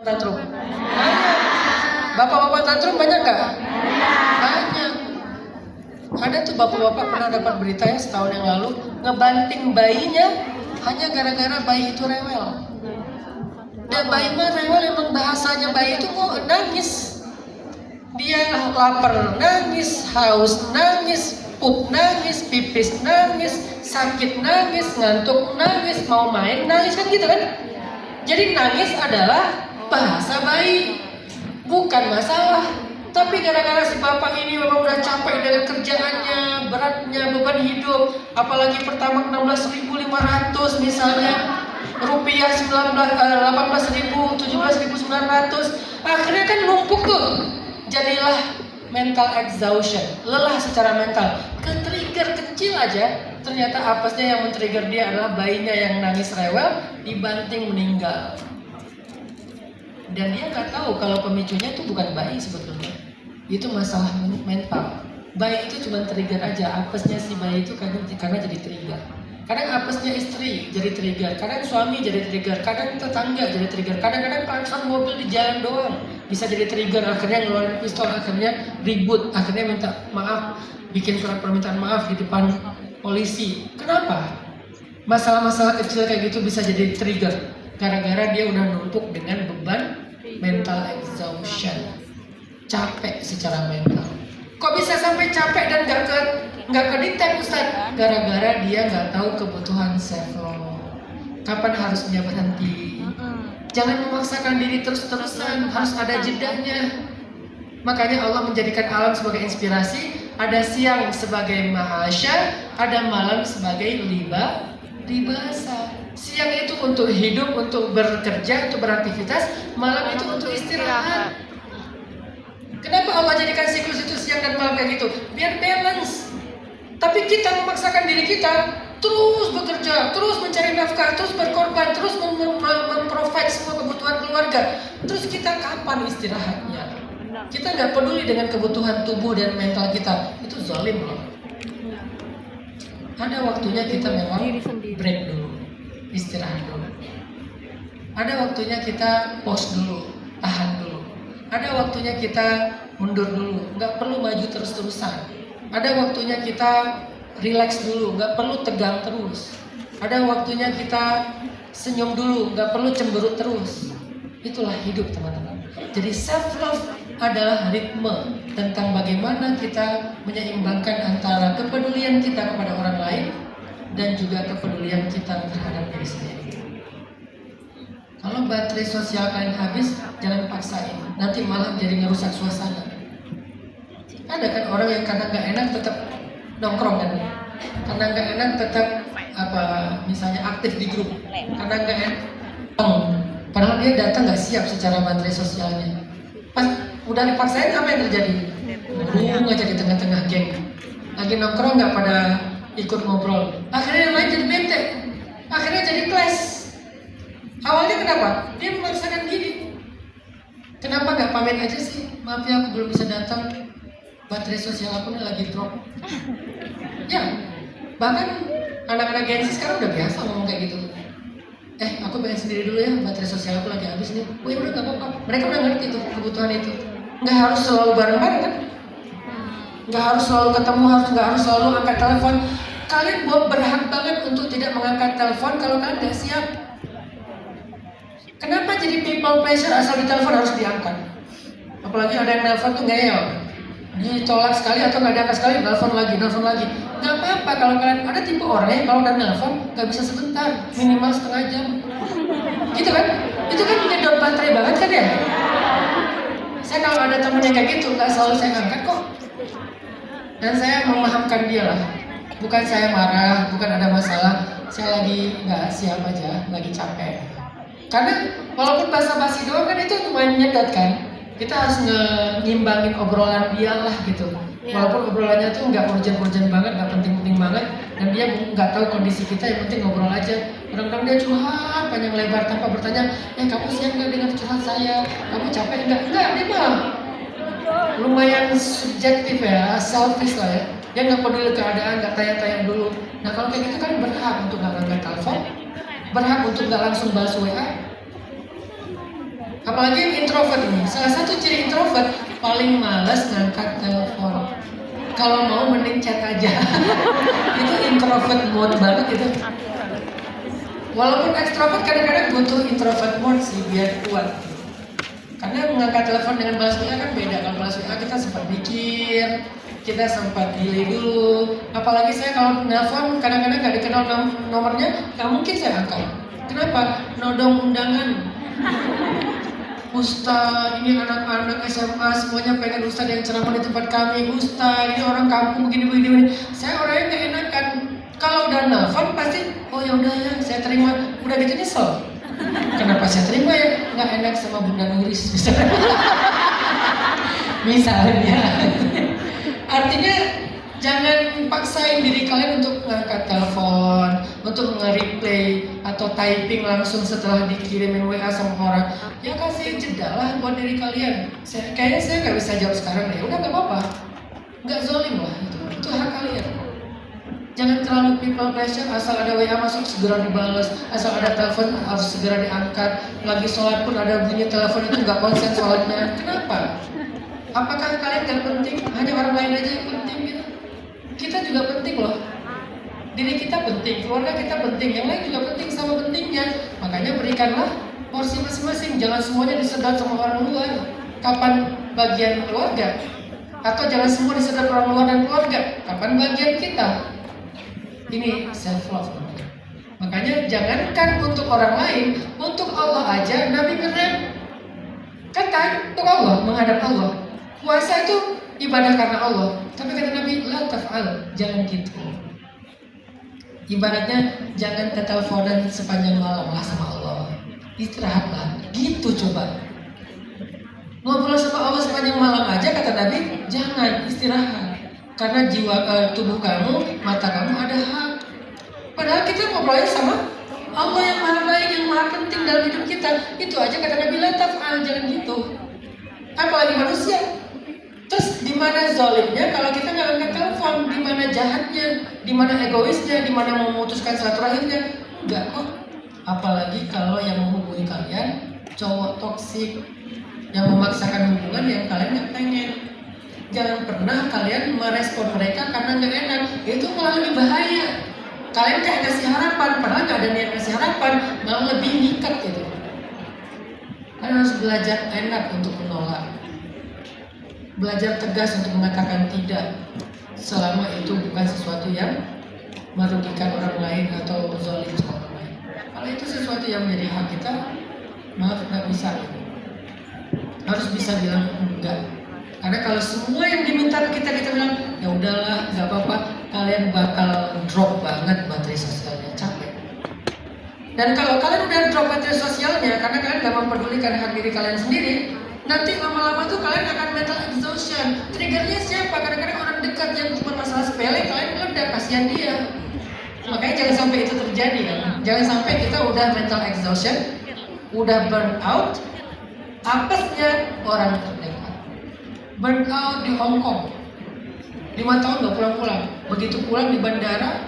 tantrum? Bapak-bapak tantrum banyak nggak? Banyak. Ada tuh bapak-bapak pernah dapat berita ya setahun yang lalu ngebanting bayinya hanya gara-gara bayi itu rewel. Dan bayi mah rewel, emang bahasanya bayi itu mau nangis. Dia lapar nangis, haus nangis, pup nangis, pipis nangis, sakit nangis, ngantuk nangis, mau main nangis, kan gitu kan? Jadi nangis adalah bahasa bayi, bukan masalah. Tapi gara-gara si bapak ini memang udah capek dengan kerjaannya, beratnya, beban hidup, apalagi pertama 16.500 misalnya, rupiah 18.000, 17.900, akhirnya kan numpuk tuh. Jadilah mental exhaustion, lelah secara mental. Ke-trigger kecil aja, ternyata apesnya yang men-trigger dia adalah bayinya yang nangis rewel, dibanting meninggal. Dan dia nggak tahu kalau pemicunya itu bukan bayi sebetulnya, itu masalah mental. Bayi itu cuma trigger aja, apesnya si bayi itu karena jadi trigger. Kadang apesnya istri jadi trigger, kadang suami jadi trigger, kadang tetangga jadi trigger, kadang-kadang klakson mobil di jalan doang bisa jadi trigger, akhirnya ngeluarin pistol, akhirnya ribut, akhirnya minta maaf, bikin surat permintaan maaf di depan polisi. Kenapa? Masalah-masalah kecil kayak gitu bisa jadi trigger gara-gara dia udah numpuk dengan beban mental exhaustion, capek secara mental. Kok bisa sampai capek dan nggak kedetek Ustaz? Gara-gara dia nggak tahu kebutuhan self love. Kapan harusnya berhenti? Jangan memaksakan diri terus-terusan, harus ada jedanya. Makanya Allah menjadikan alam sebagai inspirasi. Ada siang sebagai mahasya, ada malam sebagai libasa. Siang itu untuk hidup, untuk bekerja, untuk beraktivitas. Malam itu untuk istirahat. Kenapa Allah jadikan siklus itu siang dan malam kayak gitu? Biar balance. Tapi kita memaksakan diri kita terus bekerja, terus mencari nafkah, terus berkorban, terus memprovide semua kebutuhan keluarga. Terus kita kapan istirahatnya? Kita nggak peduli dengan kebutuhan tubuh dan mental kita. Itu zalim loh. Ada waktunya kita memang break dulu, istirahat dulu. Ada waktunya kita pause dulu, tahan dulu. Ada waktunya kita mundur dulu, nggak perlu maju terus-terusan. Ada waktunya kita relax dulu, nggak perlu tegang terus. Ada waktunya kita senyum dulu, nggak perlu cemberut terus. Itulah hidup teman-teman. Jadi self love adalah ritme tentang bagaimana kita menyeimbangkan antara kepedulian kita kepada orang lain dan juga kepedulian kita terhadap diri sendiri. Kalau baterai sosial kalian habis, jangan paksain. Nanti malah jadi ngerusak suasana. Ada kan orang yang karena nggak enak tetap nongkrong kan? Karena nggak enak tetap misalnya aktif di grup. Karena nggak enak, padahal dia datang nggak siap secara baterai sosialnya. Pas udah dipaksain, apa yang terjadi? Ngomong aja di tengah-tengah geng. Lagi nongkrong nggak pada ikut ngobrol. Akhirnya yang lain jadi bete. Akhirnya jadi clash. Awalnya kenapa? Dia memaksakan diri. Kenapa nggak pamit aja sih? Maaf ya, aku belum bisa datang. Baterai sosial aku nih lagi drop. Ya, bahkan anak-anak Gen Z sekarang udah biasa ngomong kayak gitu. Aku pengen sendiri dulu ya, baterai sosial aku lagi habis nih. Oh ya udah nggak apa-apa. Mereka udah ngerti tuh kebutuhan itu. Nggak harus selalu bareng-bareng kan? Nggak harus selalu ketemu, nggak harus selalu angkat telepon. Kalian berhak banget untuk tidak mengangkat telepon kalau kalian nggak siap. Kenapa jadi people pleasure asal ditelepon harus diangkat? Apalagi ada yang nelfon tuh ngeyel, ditolak sekali atau nggak diangkat sekali, nelfon lagi. Nggak apa-apa kalau kalian ada tipe orang yang kalau udah nelfon nggak bisa sebentar, minimal setengah jam. Gitu kan? Itu kan menyedot baterai banget kan ya? Saya kalau ada temen yang kayak gitu nggak selalu saya angkat kok. Dan saya memahamkan dia lah. Bukan saya marah, bukan ada masalah. Saya lagi nggak siap aja, lagi capek. Karena walaupun basa-basi doang kan itu lumayan nyedot kan. Kita harus ngimbangin obrolan dia lah gitu. Walaupun obrolannya tuh nggak urgent banget, nggak penting banget, dan dia nggak tahu kondisi kita, yang penting ngobrol aja. Kadang-kadang dia curhat panjang lebar tanpa bertanya, kamu siap nggak dengan curhat saya? Kamu capek nggak? Enggak, dia mah lumayan subjektif ya, selfish lah ya. Dia nggak peduli keadaan, nggak tanya-tanya dulu. Nah kalau kayak gitu kan berhak untuk nggak ngangkat telepon, berhak untuk nggak langsung balas WA. Apalagi yang introvert ini. Salah satu ciri introvert paling malas ngangkat telepon. Kalau mau mending chat aja. Itu introvert mode banget itu. Walaupun extrovert kadang-kadang butuh introvert mode sih biar kuat. Karena mengangkat telepon dengan balas WA kan beda. Kalau balas WA kita sempat mikir, kita sempat delay dulu. Apalagi saya kalau nelpon kadang-kadang nggak dikenal nomornya, nggak mungkin saya angkat. Kenapa? Nodong undangan. Ustaz, ini anak-anak SMA semuanya pengen Ustaz yang ceramah di tempat kami. Ustaz, ini orang kampung begini. Saya orangnya nggak enakan. Kalau udah nelfon pasti, oh ya udah ya, saya terima. Udah gitu nyesel. Kenapa saya terima ya? Nggak enak sama Bunda Nuris misalnya. Misalnya. Artinya jangan paksain diri kalian untuk ngangkat telepon, untuk nge-replay atau typing langsung setelah dikirimin WA sama orang. Ya kasih jeda lah buat diri kalian. Kayaknya saya nggak bisa jawab sekarang deh. Udah nggak apa-apa, nggak zolim lah itu hak kalian. Jangan terlalu people pleasure. Asal ada WA masuk segera dibalas, asal ada telepon harus segera diangkat. Lagi sholat pun ada bunyi telepon itu nggak konsen sholatnya. Kenapa? Apakah kalian nggak penting? Hanya orang lain aja yang penting gitu? Kita juga penting loh. Diri kita penting, keluarga kita penting, yang lain juga penting sama pentingnya. Makanya berikanlah porsi masing-masing. Jangan semuanya disedot sama orang luar. Kapan bagian keluarga? Atau jangan semua disedot orang luar dan keluarga. Kapan bagian kita? Ini self love. Makanya jangankan untuk orang lain, untuk Allah aja Nabi ngerem. Kan untuk Allah, menghadap Allah. Puasa itu ibadah karena Allah. Tapi kata Nabi, la taf'al, jangan gitu. Ibaratnya jangan keteleponan sepanjang malam lah sama Allah. Istirahatlah, gitu coba. Ngobrol sama Allah sepanjang malam aja kata Nabi, jangan, istirahat. Karena jiwa tubuh kamu, mata kamu ada hak. Padahal kita ngobrolnya sama Allah yang maha baik, yang maha penting dalam hidup kita. Itu aja kata Nabi, la taf'al, jangan gitu. Apalagi manusia. Terus di mana zolimnya kalau kita nggak angkat telepon? Di mana jahatnya? Di mana egoisnya? Di mana memutuskan silaturahimnya? Enggak kok. Apalagi kalau yang menghubungi kalian cowok toksik yang memaksakan hubungan yang kalian nggak pengen. Jangan pernah kalian merespon mereka karena nggak enak. Itu malah lebih bahaya. Kalian kayak kasih harapan, padahal nggak ada niat kasih harapan, malah lebih nikat gitu. Kalian harus belajar enak untuk menolak. Belajar tegas untuk mengatakan tidak selama itu bukan sesuatu yang merugikan orang lain atau zalim sama orang lain. Kalau itu sesuatu yang menjadi hak kita, maaf nggak bisa. Harus bisa bilang enggak. Karena kalau semua yang diminta kita bilang ya udahlah nggak apa-apa, kalian bakal drop banget baterai sosialnya, capek. Dan kalau kalian udah drop baterai sosialnya karena kalian nggak mempedulikan hak diri kalian sendiri, nanti lama-lama tuh kalian akan mental exhaustion. Triggernya siapa? Kadang-kadang orang dekat yang cuma masalah sepele, kalian meledak, kasihan dia. Makanya jangan sampai itu terjadi kan. Jangan sampai kita udah mental exhaustion, udah burn out, apesnya orang terdekat. Burn out di Hong Kong, 5 tahun gak pulang-pulang. Begitu pulang di bandara,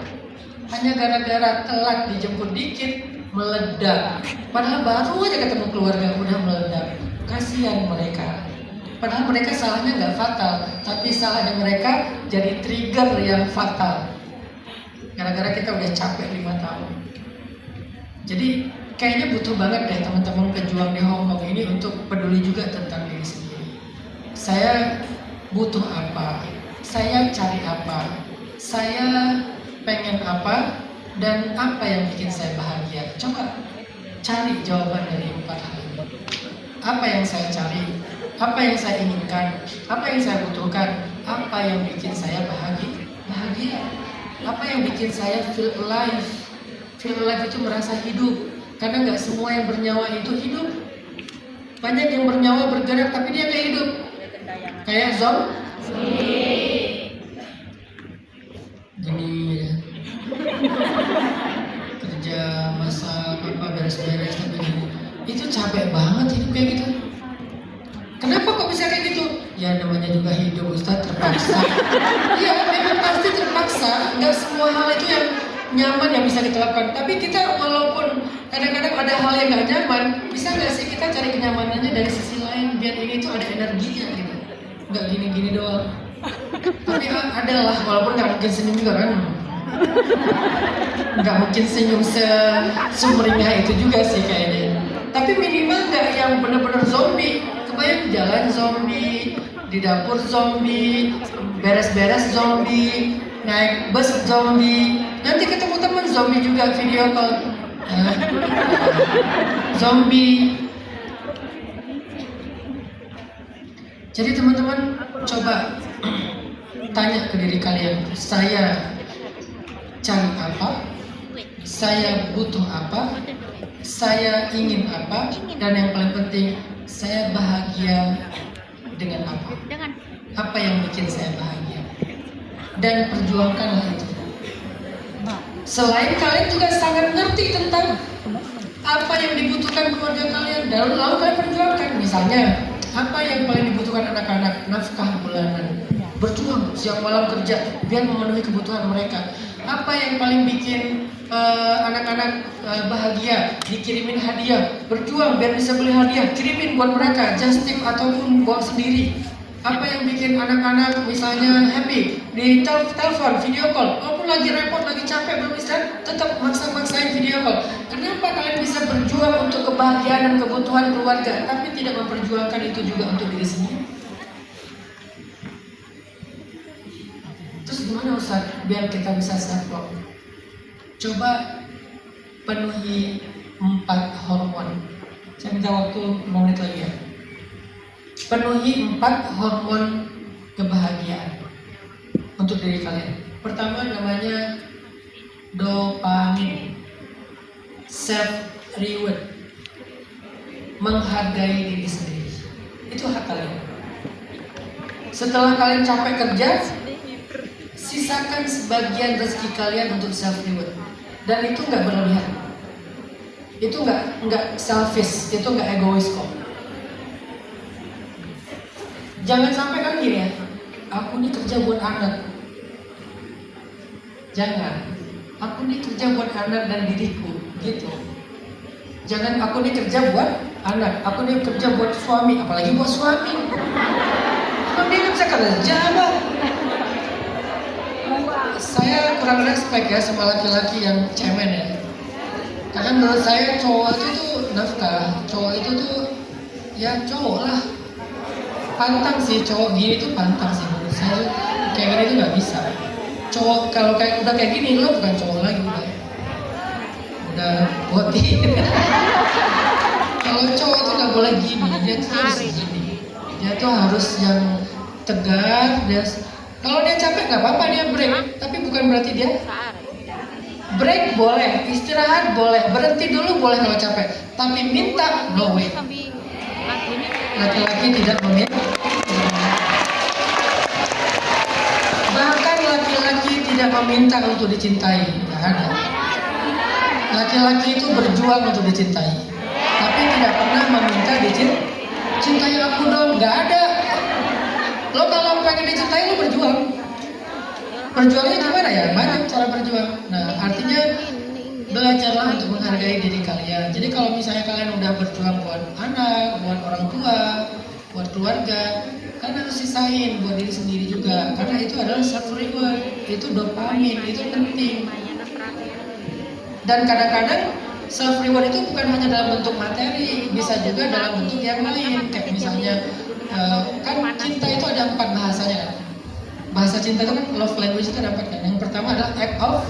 hanya gara-gara telat dijemput dikit, meledak. Padahal baru aja ketemu keluarga udah meledak. Kasihan mereka. Padahal mereka salahnya nggak fatal, tapi salahnya mereka jadi trigger yang fatal. Gara-gara kita udah capek 5 tahun. Jadi kayaknya butuh banget deh teman-teman pejuang di Hong Kong ini untuk peduli juga tentang diri sendiri. Saya butuh apa? Saya cari apa? Saya pengen apa? Dan apa yang bikin saya bahagia? Coba cari jawaban dari 4 hal ini. Apa yang saya cari? Apa yang saya inginkan? Apa yang saya butuhkan? Apa yang bikin saya bahagia? Apa yang bikin saya feel alive? Feel alive itu merasa hidup. Karena nggak semua yang bernyawa itu hidup. Banyak yang bernyawa bergerak tapi dia nggak hidup. Kayak zombie. Gini ya. Kerja, masak, beres-beres tapi gini. Itu capek banget hidup kayak gitu. Kenapa kok bisa kayak gitu? Ya namanya juga hidup, Ustaz, terpaksa. Iya, memang pasti terpaksa. Nggak semua hal itu yang nyaman yang bisa kita lakukan. Tapi kita walaupun kadang-kadang ada hal yang nggak nyaman, bisa nggak sih kita cari kenyamanannya dari sisi lain biar ini tuh ada energinya gitu. Nggak gini-gini doang. Tapi ada lah, walaupun nggak mungkin senyum juga kan. Nggak mungkin senyum sumringah itu juga sih kayaknya. Tapi minimal nggak yang benar-benar zombie. Kebayang jalan zombie, di dapur zombie, beres-beres zombie, naik bus zombie, nanti ketemu teman zombie juga video call. Zombie. Jadi teman-teman coba tanya ke diri kalian, saya cari apa? Saya butuh apa? Saya ingin apa? Dan yang paling penting, saya bahagia dengan apa? Apa yang bikin saya bahagia? Dan perjuangkanlah itu. Selain kalian juga sangat ngerti tentang apa yang dibutuhkan keluarga kalian, dan lalu kalian perjuangkan. Misalnya, apa yang paling dibutuhkan anak-anak? Nafkah bulanan. Berjuang siang malam kerja biar memenuhi kebutuhan mereka. Apa yang paling bikin anak-anak bahagia? Dikirimin hadiah. Berjuang biar bisa beli hadiah, kirimin buat mereka, just tip ataupun bawa sendiri. Apa yang bikin anak-anak misalnya happy? Di telepon, video call. Walaupun lagi repot, lagi capek, belum bisa, tetap maksa-maksain video call. Kenapa kalian bisa berjuang untuk kebahagiaan dan kebutuhan keluarga, tapi tidak memperjuangkan itu juga untuk diri sendiri? Terus gimana Ustaz biar kita bisa self love? Coba penuhi 4 hormon. Saya minta waktu 5 menit lagi ya. Penuhi 4 hormon kebahagiaan untuk diri kalian. Pertama namanya dopamin, self reward, menghargai diri sendiri. Itu hak kalian. Setelah kalian capek kerja, sisakan sebagian rezeki kalian untuk self reward. Dan itu nggak berlebihan. Itu nggak selfish, itu nggak egois kok. Jangan sampai kan gini ya, aku ini kerja buat anak. Jangan, aku ini kerja buat anak dan diriku, gitu. Jangan aku ini kerja buat anak, aku ini kerja buat suami, apalagi buat suami. Kan dia nggak bisa kerja, Bang. Saya kurang respect ya sama laki-laki yang cemen ya. Karena menurut saya cowok itu tuh nafkah, cowok itu tuh ya cowok lah. Pantang sih, cowok gini tuh pantang sih menurut saya. Kayak gini tuh nggak bisa. Cowok kalau kayak udah kayak gini, lo bukan cowok lagi, udah boti. Kalau cowok tuh nggak boleh gini, dia tuh harus gini. Dia tuh harus yang tegar. Kalau dia capek nggak apa-apa dia break, tapi bukan berarti dia break boleh, istirahat boleh, berhenti dulu boleh kalau capek. Tapi minta no way. Laki-laki tidak meminta. Bahkan laki-laki tidak meminta untuk dicintai, tidak ada. Laki-laki itu berjuang untuk dicintai, tapi tidak pernah meminta dicintai aku dong, nggak ada. Lo kalau pengen dicintai lo berjuang. Berjuangnya gimana ya? Banyak cara berjuang. Nah, artinya belajarlah untuk menghargai diri kalian. Jadi kalau misalnya kalian udah berjuang buat anak, buat orang tua, buat keluarga, kalian harus sisain buat diri sendiri juga. Karena itu adalah self reward, itu dopamin, itu penting. Dan kadang-kadang self reward itu bukan hanya dalam bentuk materi, bisa juga dalam bentuk yang lain. Kayak misalnya kan cinta itu ada 4 bahasanya kan. Bahasa cinta itu kan love language itu ada 4 kan. Yang pertama adalah act of.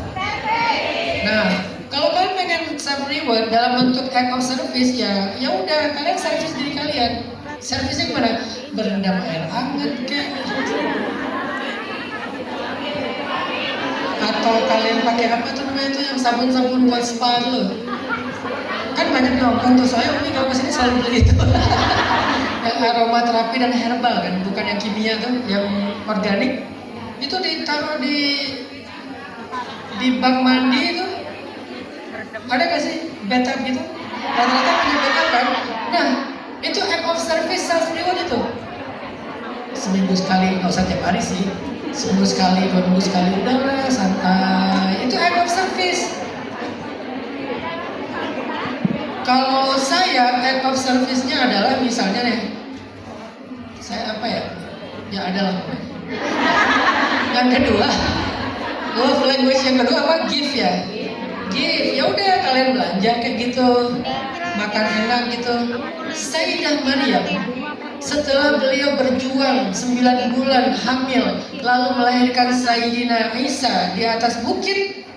Nah, kalau kalian pengen self reward dalam bentuk act of service ya udah kalian service diri kalian. Service-nya gimana? Berendam air hangat kek. Atau kalian pakai apa tuh namanya itu yang sabun-sabun buat spa lo. Kan banyak ngomong tuh, soalnya Umi kalau kesini selalu beli itu. Yang aromaterapi dan herbal kan, bukan yang kimia tuh, yang organik. Itu ditaruh di bak mandi itu. Ada gak sih bathtub gitu? Rata-rata punya bathtub kan? Nah, itu act of service self reward itu. Seminggu sekali, nggak usah tiap hari sih. seminggu sekali, 2 minggu sekali, udahlah santai. Itu act of service. Kalau saya act of service-nya adalah misalnya nih, saya apa ya? Ya adalah. Yang kedua, love language yang kedua apa? Give ya. Give. Ya udah kalian belanja kayak gitu, makan enak gitu. Sayyidah Maryam, setelah beliau berjuang 9 bulan hamil, lalu melahirkan Sayyidina Isa di atas bukit,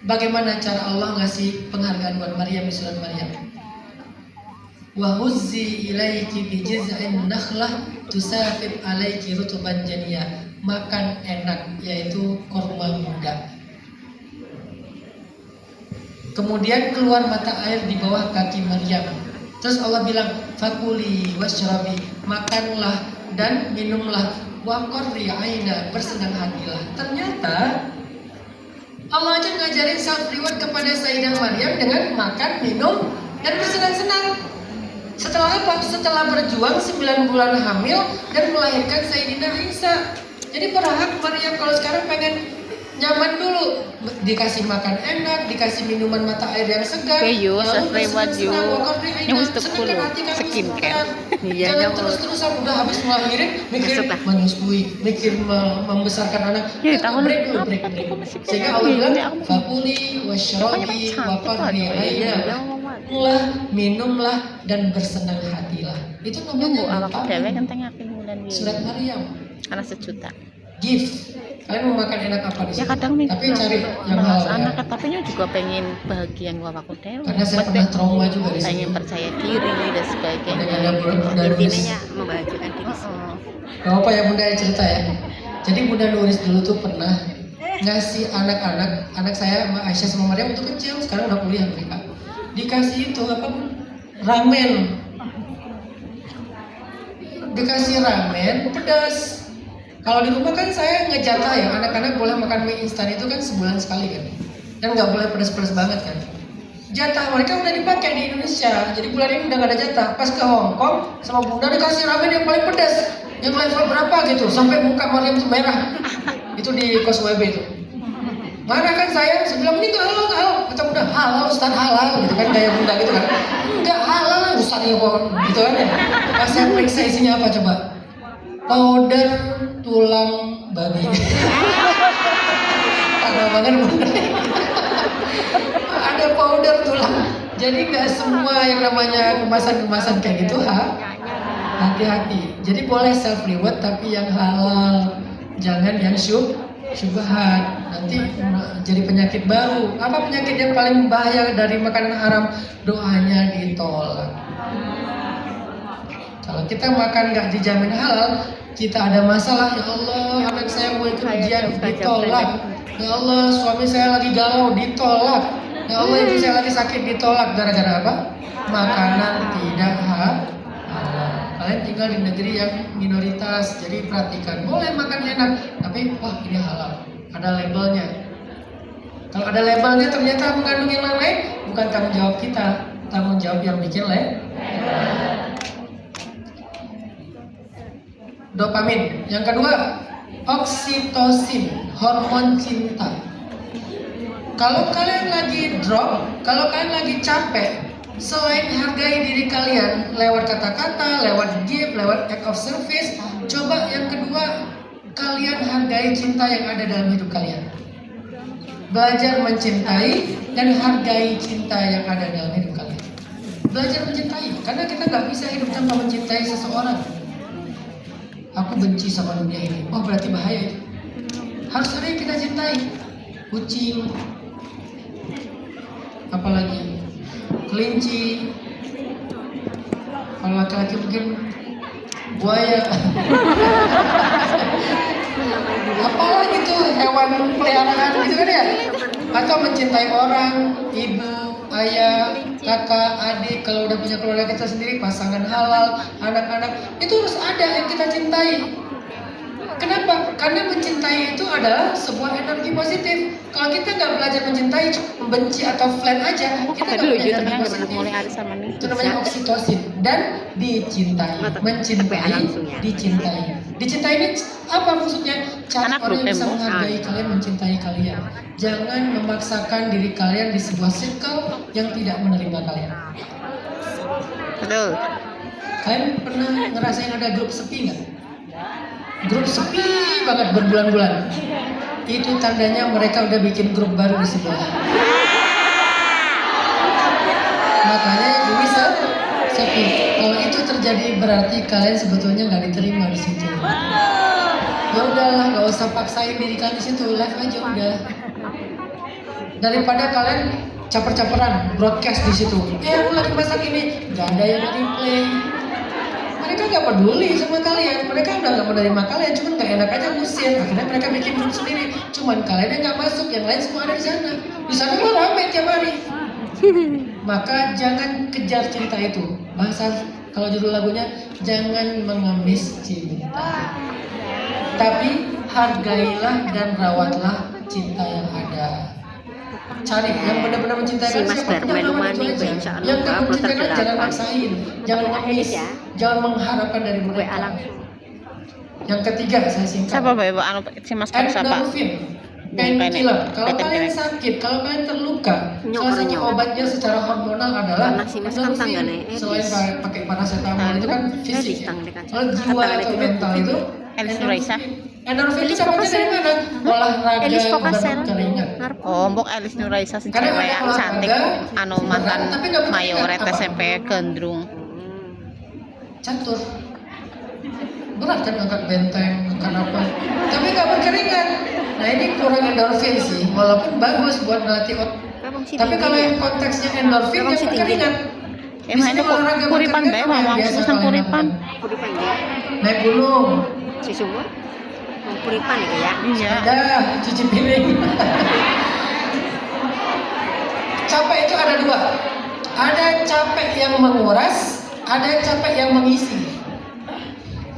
bagaimana cara Allah ngasih penghargaan buat Maryam di surat Maryam? Wa huzzi ilaiki bi jiz'in nakhlah tusafit alaiki rutuban janiyah. Makan enak, yaitu korma muda. Kemudian keluar mata air di bawah kaki Maryam. Terus Allah bilang, fakuli washrabi, makanlah dan minumlah, wa qarri aina, bersenang hatilah. Ternyata Allah aja ngajarin self reward kepada Sayyidah Maryam dengan makan, minum, dan bersenang-senang. Setelah apa? Setelah berjuang 9 bulan hamil dan melahirkan Sayyidina Isa. Jadi berhak Maryam kalau sekarang pengen nyaman dulu, dikasih makan enak, dikasih minuman mata air yang segar, lalu senangkan hati kamu sebentar. Jangan terus-terusan udah habis ngelahirin mikir menyusui, mikir membesarkan anak. Break dulu. Sehingga Allah bilang fakuli wasyrabi wa qarri aina, minumlah dan bersenang hatilah. Itu namanya surat Maryam. Karena sejuta. Give. Kalian mau makan enak apa di sini? Ya kadang tapi cari yang halal anak ya. Tapi juga pengen bahagian wawaku dewa. Karena saya pernah trauma juga di sini. Pengen percaya diri dan sebagainya. Intinya membahagiakan diri. Gak apa ya Bunda cerita ya. Jadi Bunda Nuris dulu tuh pernah ngasih anak saya sama Aisyah sama Maryam waktu kecil, sekarang udah kuliah mereka. Dikasih itu apa? Ramen. Dikasih ramen pedas. Kalau di rumah kan saya ngejatah ya, anak-anak boleh makan mie instan itu kan sebulan sekali kan, dan nggak boleh pedas-pedas banget kan. Jatah mereka udah dipakai di Indonesia, jadi bulan ini udah nggak ada jatah. Pas ke Hong Kong sama Bunda dikasih ramen yang paling pedas, yang level berapa gitu, sampai muka Maryam tuh merah. Itu di kos WB itu. Mana kan saya bilang ini nggak halal, kata Bunda halal Ustaz halal gitu kan, kayak Bunda gitu kan. Nggak halal Ustaz ya gitu kan ya. Pas saya periksa isinya apa coba? Powder tulang babi. Ada banget Bunda. Ada powder tulang. Jadi nggak semua yang namanya kemasan-kemasan kayak gitu hati-hati. Jadi boleh self reward tapi yang halal, jangan yang syubhat. Nanti jadi penyakit baru. Apa penyakit yang paling bahaya dari makanan haram? Doanya ditolak. Kalau kita makan nggak dijamin halal, kita ada masalah, ya Allah anak saya mau ikut ujian ditolak, ya Allah suami saya lagi galau ditolak, ya Allah ibu saya lagi sakit ditolak, gara-gara apa? Makanan tidak halal. Kalian tinggal di negeri yang minoritas, jadi perhatikan, boleh makan enak, tapi wah ini halal, ada labelnya. Kalau ada labelnya ternyata mengandung yang lain, bukan tanggung jawab kita, tanggung jawab yang bikin Dopamin. Yang kedua, oksitosin, hormon cinta. Kalau kalian lagi drop, kalau kalian lagi capek, selain hargai diri kalian lewat kata-kata, lewat gift, lewat act of service, coba yang kedua, kalian hargai cinta yang ada dalam hidup kalian. Belajar mencintai dan hargai cinta yang ada dalam hidup kalian. Belajar mencintai, karena kita nggak bisa hidup tanpa mencintai seseorang. Aku benci sama dunia ini. Oh berarti bahaya itu. Harus ada yang kita cintai. Kucing, apalagi kelinci. Kalau laki-laki mungkin buaya. Apalagi tuh hewan peliharaan gitu kan ya. Atau mencintai orang, ibu, ayah, kakak, adik, kalau udah punya keluarga kita sendiri, pasangan halal, anak-anak, itu harus ada yang kita cintai. Kenapa? Karena mencintai itu adalah sebuah energi positif. Kalau kita nggak belajar mencintai, cuma membenci atau flat aja, kita nggak punya energi positif. mulai hari sama nih. Itu namanya oksitosin dan dicintai, mencintai, dicintai. Dicintai ini apa maksudnya? Cari Anak orang yang grup bisa tembok. menghargai kalian, mencintai kalian. Jangan memaksakan diri kalian di sebuah circle yang tidak menerima kalian. Betul. Kalian pernah ngerasain ada grup sepi nggak? Grup sepi banget berbulan-bulan. Itu tandanya mereka udah bikin grup baru di sebelah. Makanya jadi sepi. Kalau itu terjadi berarti kalian sebetulnya nggak diterima di situ. Ya udahlah, nggak usah paksain diri kalian di situ, live aja udah. Daripada kalian caper-caperan broadcast di situ. Aku lagi masak ini, nggak ada yang replay. Mereka nggak peduli sama kalian, mereka udah nggak menerima kalian, cuman nggak enak aja ngusir. Akhirnya mereka bikin grup sendiri, cuman kalian yang nggak masuk, yang lain semua ada di sana. Di sana mah rame tiap hari. Maka jangan kejar cinta itu. Bahasa kalau judul lagunya jangan mengemis cinta, tapi hargailah dan rawatlah cinta yang ada. Cari yang benar-benar mencintai Si Mas siapa punya Darmelu nama itu Mani, aja. Insya Allah, Yang nggak upload mencintai terdepan. jangan maksain, jangan ngemis, Ya. jangan mengharapkan dari WA mereka. langsung. Yang ketiga saya singkat. Siapa Ibu anu si Mas Kar siapa? Endorfin, painkiller. Kalau PT. kalian sakit, kalau kalian terluka, Nyok, salah satu nyok. obatnya secara hormonal adalah Karena si Mas kan tanggane, Selain pakai paracetamol itu kan fisik. Ya. tang dekat. Kalau jiwa Tanggane atau itu mental itu Elis Nuraisa. endorfin itu dapatnya dari mana? Olahraga Elis Fokasel. berkeringat. Oh, mbok Elis Nuraisa si Karena cewek ada yang cantik olahraga, anu mantan tapi nggak berkeringat, mayoret apa? SMP Gendrung. Catur. Berat kan angkat benteng, kenapa? Tapi nggak berkeringat. Nah ini kurang endorfin sih, walaupun bagus buat melatih otot. Abang si Tapi tinggi kalau ya? yang konteksnya endorfin Abang yang si tinggi. berkeringat. Emang ini kuripan bae mama susah kuripan. Puripan ya. Naik gunung. Si sumur. Puripan ya. Iya. Dah, cuci piring. Capek itu ada dua. Ada capek yang menguras, ada capek yang mengisi.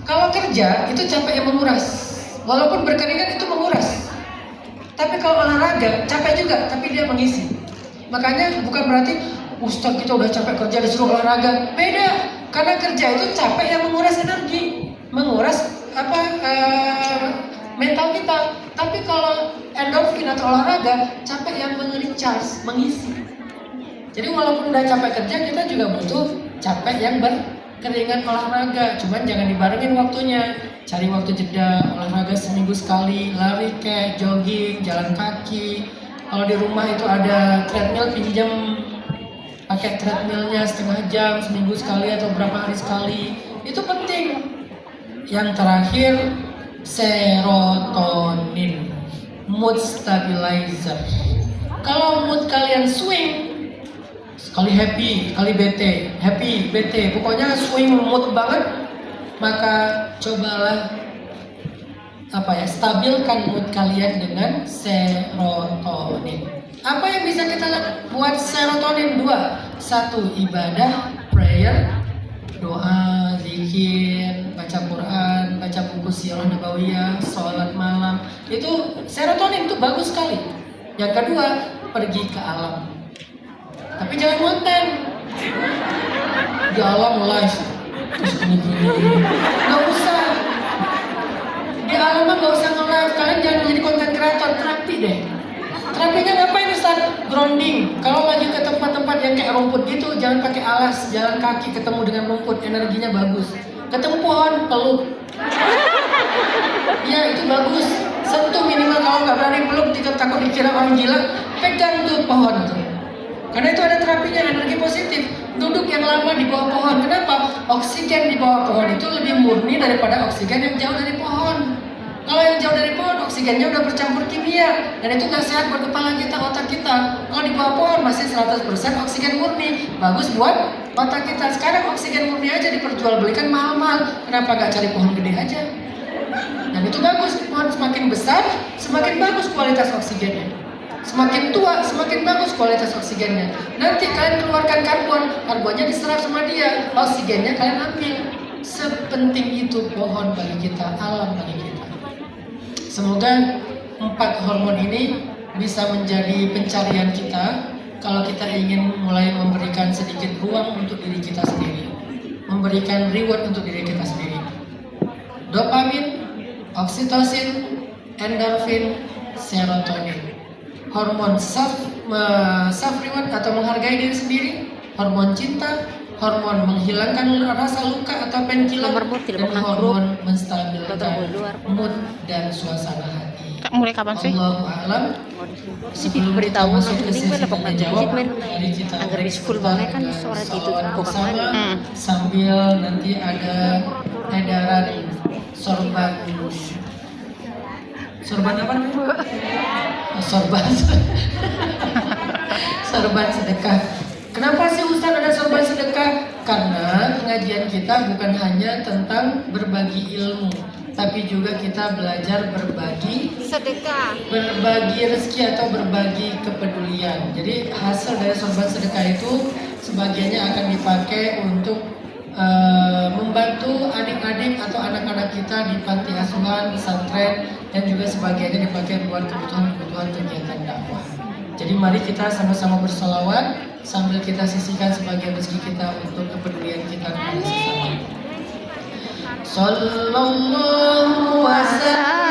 Kalau kerja itu capek yang menguras. Walaupun berkeringat itu menguras. Tapi kalau olahraga capek juga, tapi dia mengisi. Makanya bukan berarti Ustaz kita udah capek kerja disuruh olahraga. Beda. Karena kerja itu capek yang menguras energi, menguras mental kita. Tapi kalau endorfin atau olahraga, capek yang recharge, mengisi. Jadi walaupun udah capek kerja, kita juga butuh capek yang berkeringat olahraga. Cuman jangan dibarengin waktunya. Cari waktu jeda, olahraga seminggu sekali, lari kayak jogging, jalan kaki. Kalau di rumah itu ada treadmill, pinjam pakai treadmillnya setengah jam seminggu sekali atau berapa hari sekali. Itu penting. Yang terakhir, serotonin, mood stabilizer. Kalau mood kalian swing, sekali happy, sekali bete, happy, bete, pokoknya swing mood banget, maka cobalah stabilkan mood kalian dengan serotonin. Apa yang bisa kita lakukan buat serotonin? 2. 1. Ibadah, prayer, doa, zikir, baca Quran, baca buku sirah nabawiyah, sholat malam. Itu serotonin itu bagus sekali. Yang kedua, pergi ke alam. Tapi jangan konten. Di alam live terus gini-gini. Nggak usah. Di alam mah nggak usah nge-live. Kalian jangan jadi konten kreator, terapi deh. Terapinya ngapain Ustaz? Grounding. Kalau lagi ke tempat-tempat yang kayak rumput gitu, jangan pakai alas, jalan kaki ketemu dengan rumput, energinya bagus. Ketemu pohon, peluk. Ya itu bagus. Sentuh minimal, kalau nggak berani peluk, tidak takut dikira orang gila, pegang tuh pohon tuh. Karena itu ada terapinya, energi positif. Duduk yang lama di bawah pohon. Kenapa? Oksigen di bawah pohon itu lebih murni daripada oksigen yang jauh dari pohon. Kalau yang jauh dari pohon, oksigennya udah bercampur kimia. Dan itu nggak sehat buat kepala kita, otak kita. Kalau di bawah pohon masih 100% oksigen murni. Bagus buat otak kita. Sekarang oksigen murni aja diperjualbelikan mahal-mahal. Kenapa nggak cari pohon gede aja? Dan itu bagus. Pohon semakin besar, semakin bagus kualitas oksigennya. Semakin tua, semakin bagus kualitas oksigennya. Nanti kalian keluarkan karbonnya diserap sama dia, oksigennya kalian ambil. Sepenting itu pohon bagi kita, alam bagi kita. Semoga 4 hormon ini bisa menjadi pencarian kita kalau kita ingin mulai memberikan sedikit ruang untuk diri kita sendiri, memberikan reward untuk diri kita sendiri. Dopamin, oksitosin, endorfin, serotonin. Hormon self reward atau menghargai diri sendiri, hormon cinta, hormon menghilangkan rasa luka atau painkiller, Nomor bot dan tidak pernah hormon Betul, menstabilkan luar. mood dan suasana hati. Kak, mulai kapan sih? Allahu a'lam. Sebelum kita beritahu masuk ke nanti sesi gue tanya jawab, mari kita agar beri is full sebentar banget kan dengan suara itu salawat kok bersama, kemana. sambil nanti ada edaran sorban apa namanya? Sorban sorban sedekah. Kenapa sih Ustaz ada sorban sedekah? Karena pengajian kita bukan hanya tentang berbagi ilmu, tapi juga kita belajar berbagi rezeki atau berbagi kepedulian. Jadi hasil dari sorban sedekah itu sebagiannya akan dipakai untuk membantu adik-adik atau anak-anak kita di panti asuhan, pesantren, dan juga sebagiannya dipakai buat kebutuhan kegiatan dakwah. Jadi mari kita sama-sama bersolawat sambil kita sisihkan sebagian rezeki kita untuk kepedulian kita kepada sesama. Sallallahu